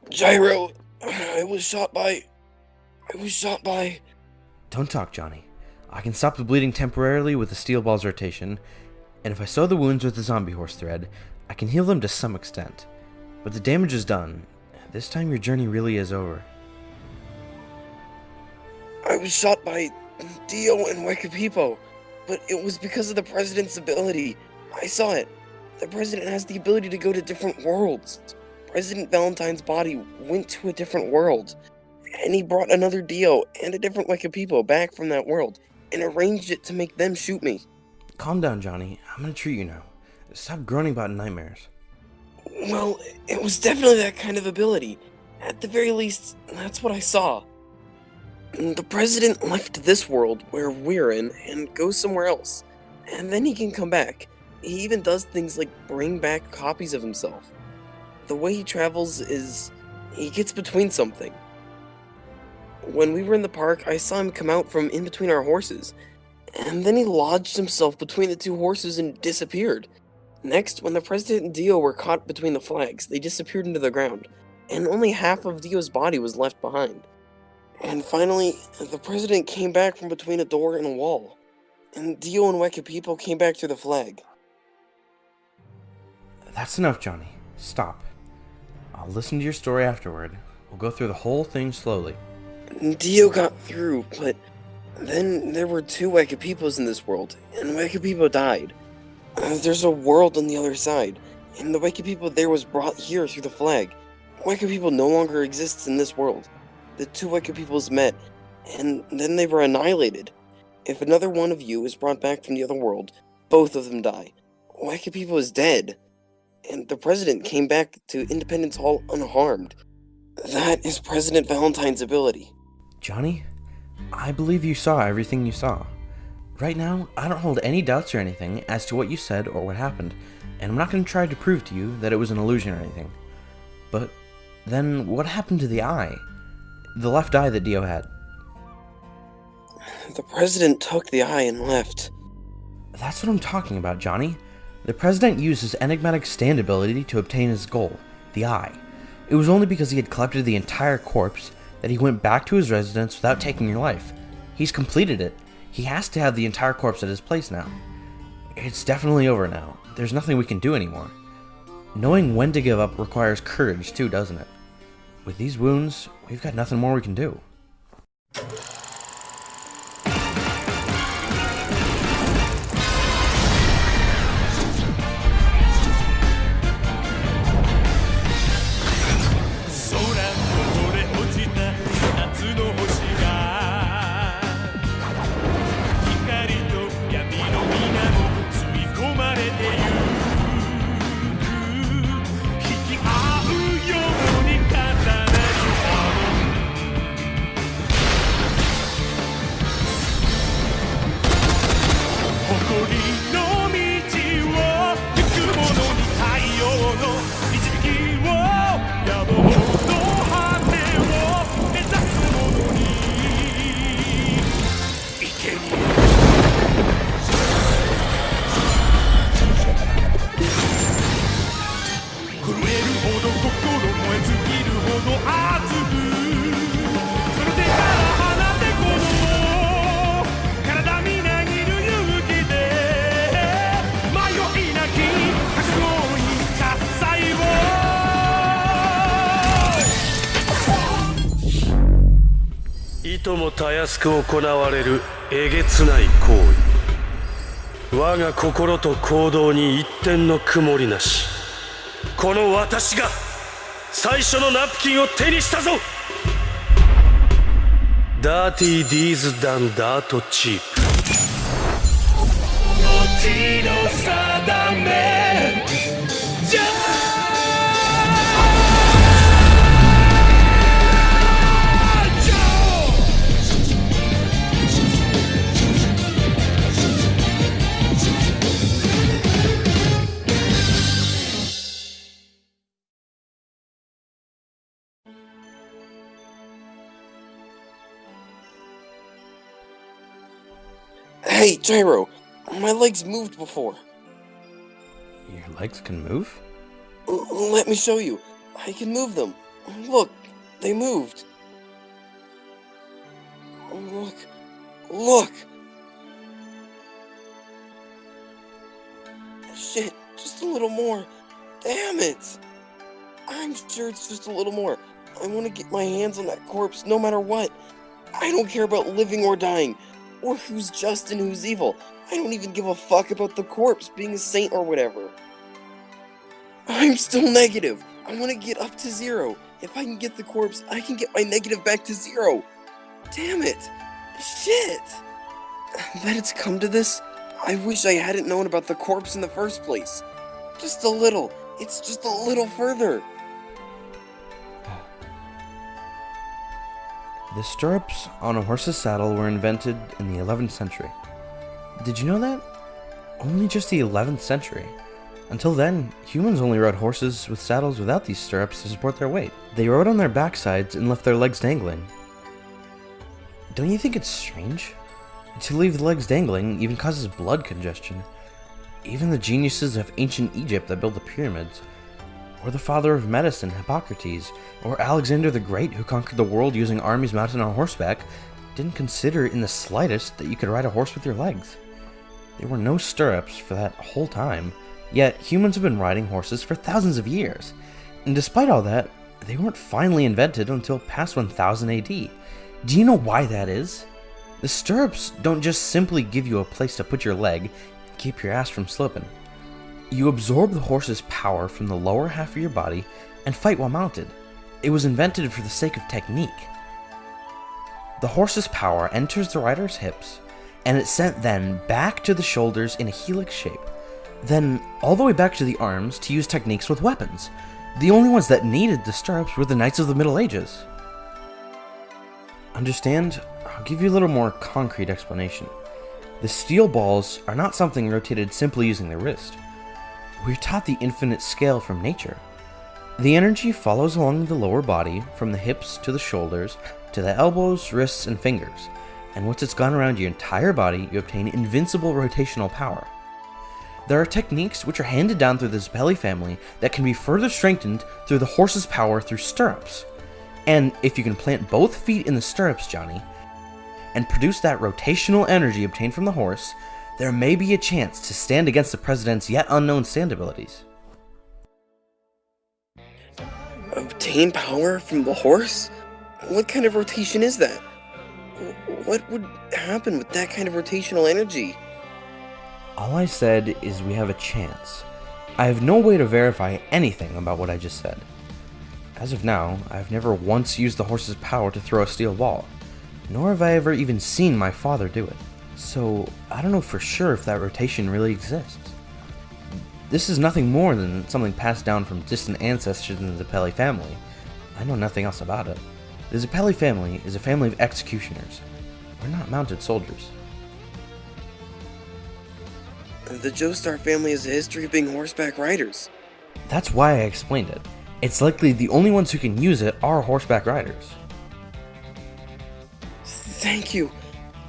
Gyro, I was shot by... I was shot by... Don't talk, Johnny. I can stop the bleeding temporarily with the steel ball's rotation, and if I sew the wounds with the zombie horse thread, I can heal them to some extent. But the damage is done. This time your journey really is over. I was shot by Dio and Wekapipo, but it was because of the president's ability. I saw it. The president has the ability to go to different worlds. President Valentine's body went to a different world, and he brought another Dio and a different Wekapipo back from that world, and arranged it to make them shoot me. Calm down, Johnny. I'm gonna treat you now. Stop groaning about nightmares. Well, it was definitely that kind of ability. At the very least, that's what I saw. The president left this world where we're in and goes somewhere else, and then he can come back. He even does things like bring back copies of himself. The way he travels is... he gets between something. When we were in the park, I saw him come out from in between our horses, and then he lodged himself between the two horses and disappeared. Next, when the president and Dio were caught between the flags, they disappeared into the ground, and only half of Dio's body was left behind. And finally, the president came back from between a door and a wall, and Dio and Wekapipo came back through the flag. That's enough, Johnny. Stop. I'll listen to your story afterward. We'll go through the whole thing slowly. Dio got through, but then there were two Wekapipos in this world, and Wekapipo died. There's a world on the other side, and the Wekapipo there was brought here through the flag. Wekapipo no longer exists in this world. The two Wekapipos met, and then they were annihilated. If another one of you is brought back from the other world, both of them die. Wekapipo is dead, and the president came back to Independence Hall unharmed. That is President Valentine's ability. Johnny, I believe you saw everything you saw. Right now, I don't hold any doubts or anything as to what you said or what happened, and I'm not going to try to prove to you that it was an illusion or anything. But then, what happened to the eye? The left eye that Dio had? The president took the eye and left. That's what I'm talking about, Johnny. The president used his enigmatic stand ability to obtain his goal, the eye. It was only because he had collected the entire corpse that he went back to his residence without taking your life. He's completed it. He has to have the entire corpse at his place now. It's definitely over now. There's nothing we can do anymore. Knowing when to give up requires courage too, doesn't it? With these wounds, we've got nothing more we can do.いともたやすく行われるえげつない行為。我が心と行動に一点の曇りなし。この私が最初のナプキンを手にしたぞ。ダーティーディーズダンダートチープ。命の定めじゃHey, Gyro! My legs moved before. Your legs can move? Let me show you. I can move them. Look, they moved. Look, look! Shit, just a little more. Damn it! I'm sure it's just a little more. I want to get my hands on that corpse no matter what. I don't care about living or dying, or who's just and who's evil. I don't even give a fuck about the corpse being a saint or whatever. I'm still negative. I want to get up to 0. If I can get the corpse, I can get my negative back to 0. Damn it! Shit! That it's come to this? I wish I hadn't known about the corpse in the first place. Just a little. It's just a little further. The stirrups on a horse's saddle were invented in the 11th century. Did you know that? Only just the 11th century. Until then, humans only rode horses with saddles without these stirrups to support their weight. They rode on their backsides and left their legs dangling. Don't you think it's strange? To leave the legs dangling even causes blood congestion. Even the geniuses of ancient Egypt that built the pyramids, or the father of medicine, Hippocrates, or Alexander the Great, who conquered the world using armies mounted on horseback, didn't consider in the slightest that you could ride a horse with your legs. There were no stirrups for that whole time, yet humans have been riding horses for thousands of years. And despite all that, they weren't finally invented until past 1000 AD. Do you know why that is? The stirrups don't just simply give you a place to put your leg and keep your ass from slipping. You absorb the horse's power from the lower half of your body and fight while mounted. It was invented for the sake of technique. The horse's power enters the rider's hips, and it's sent then back to the shoulders in a helix shape, then all the way back to the arms to use techniques with weapons. The only ones that needed the stirrups were the knights of the Middle Ages. Understand? I'll give you a little more concrete explanation. The steel balls are not something rotated simply using the wrist. We're taught the infinite scale from nature. The energy follows along the lower body from the hips to the shoulders to the elbows, wrists, and fingers, and once it's gone around your entire body, you obtain invincible rotational power. There are techniques which are handed down through the Zeppeli family that can be further strengthened through the horse's power through stirrups. And if you can plant both feet in the stirrups, Johnny, and produce that rotational energy obtained from the horse, there may be a chance to stand against the president's yet unknown stand abilities. Obtain power from the horse? What kind of rotation is that? What would happen with that kind of rotational energy? All I said is we have a chance. I have no way to verify anything about what I just said. As of now, I've never once used the horse's power to throw a steel ball, nor have I ever even seen my father do it. So, I don't know for sure if that rotation really exists. This is nothing more than something passed down from distant ancestors in the Zeppeli family. I know nothing else about it. The Zeppeli family is a family of executioners. We're not mounted soldiers. The Joestar family has a history of being horseback riders. That's why I explained it. It's likely the only ones who can use it are horseback riders. Thank you.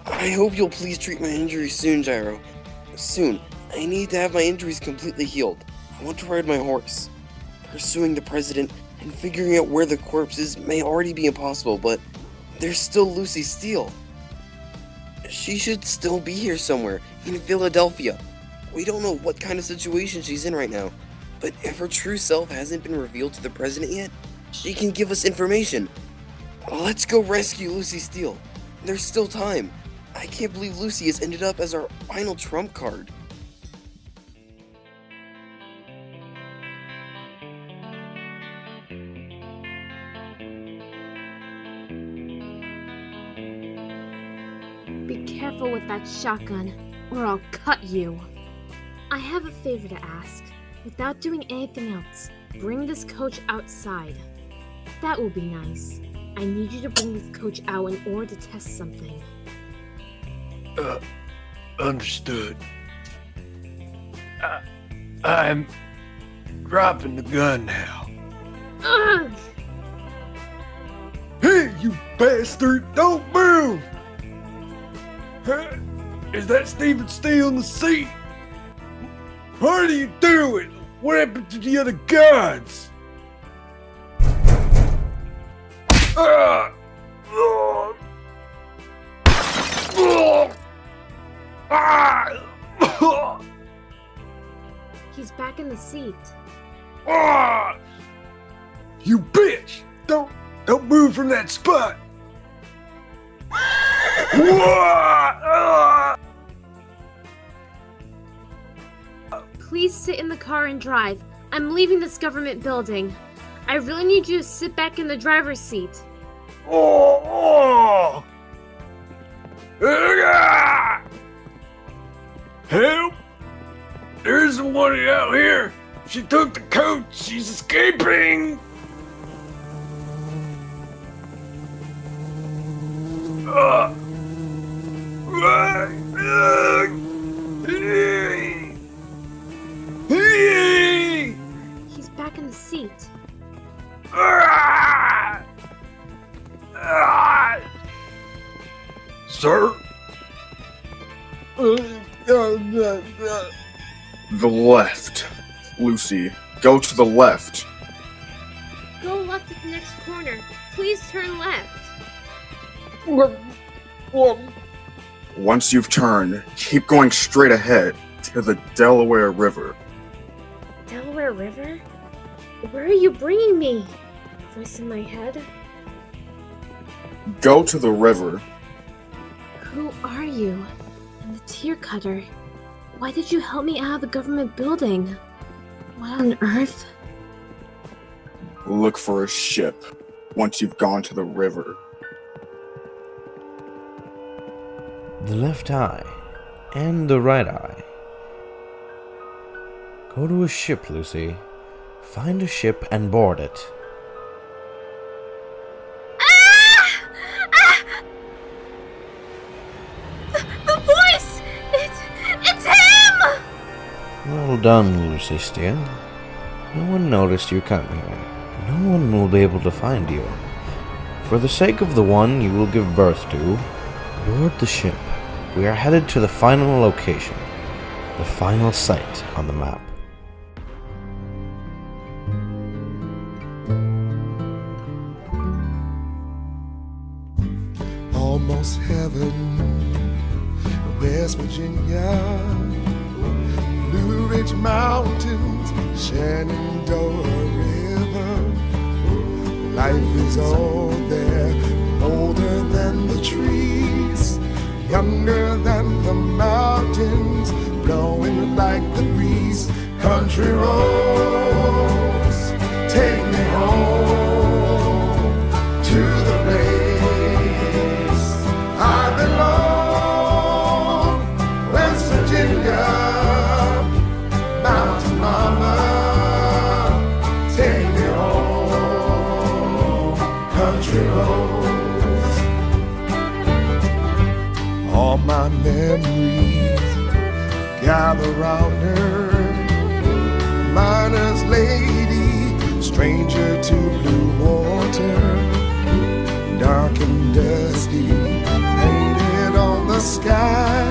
I hope you'll please treat my injuries soon, Gyro. Soon. I need to have my injuries completely healed. I want to ride my horse. Pursuing the president and figuring out where the corpse is may already be impossible, but there's still Lucy Steele. She should still be here somewhere, in Philadelphia. We don't know what kind of situation she's in right now, but if her true self hasn't been revealed to the president yet, she can give us information. Let's go rescue Lucy Steele. There's still time. I can't believe Lucy has ended up as our final trump card. Be careful with that shotgun, or I'll cut you. I have a favor to ask. Without doing anything else, bring this coach outside. That will be nice. I need you to bring this coach out in order to test something. Understood. I'm dropping the gun now. Ugh! Hey, you bastard! Don't move! Huh? Is that Stephen Steele in the seat? What are you doing? What happened to the other guards? Ah! Ah! He's back in the seat. Ah! You bitch! Don't move from that spot! Ah! Please sit in the car and drive. I'm leaving this government building. I really need you to sit back in the driver's seat. Oh! Ah! Help! There's a one out here! She took the coach! She's escaping! Ah! Ah! Ah! He's back in the seat. Ah! Ah! Sir? The left. Lucy, go to the left. Go left at the next corner. Please turn left. Once you've turned, keep going straight ahead to the Delaware River. Delaware River? Where are you bringing me? Voice in my head. Go to the river. Who are you? And the tear cutter. Why did you help me out of the government building? What on earth? Look for a ship once you've gone to the river. The left eye and the right eye. Go to a ship, Lucy. Find a ship and board it. The voice! It's him! Well done, Lucy Steele. No one noticed you come here. No one will be able to find you. For the sake of the one you will give birth to, board the ship. We are headed to the final location, the final site on the map. Almost heaven, West Virginia, Blue Ridge Mountains, Shenandoah River. Life is on there, older than the trees, younger than the mountains, blowing like the breeze. Country roads, take me home to the place I belong. West Virginia, Mountain Mama, take me home. Country roads. All my memories gather round her. Miner's lady, stranger to blue water, dark and dusty, painted on the sky,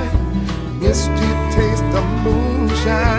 misty taste of moonshine.